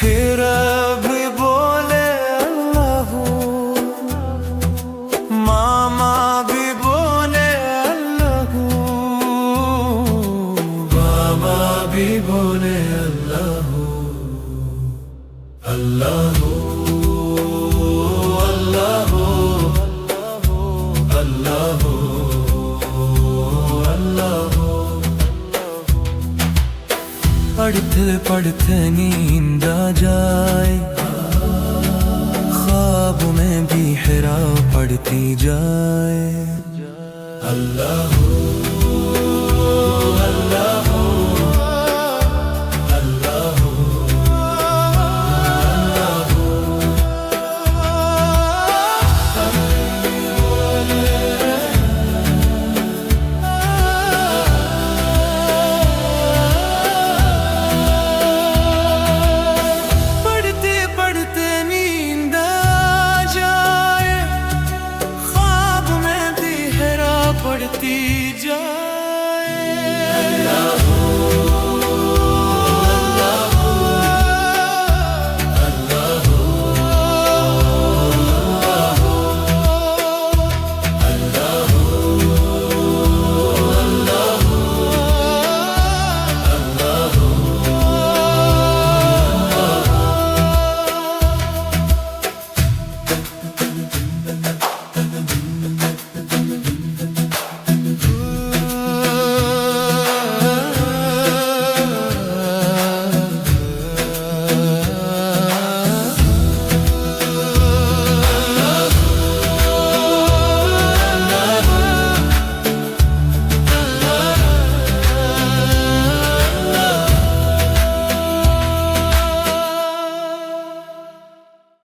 ہیرا بھی بولے اللہ، ماما بھی بولے اللہ، ماما بھی بولے اللہ، اللہ اللہ اللہ اللہ۔ پڑھتے پڑھتے نیند آ جائے، خواب میں بھی حرا پڑھتی جائے، اللہ اللہ اللہ پڑھتی جا۔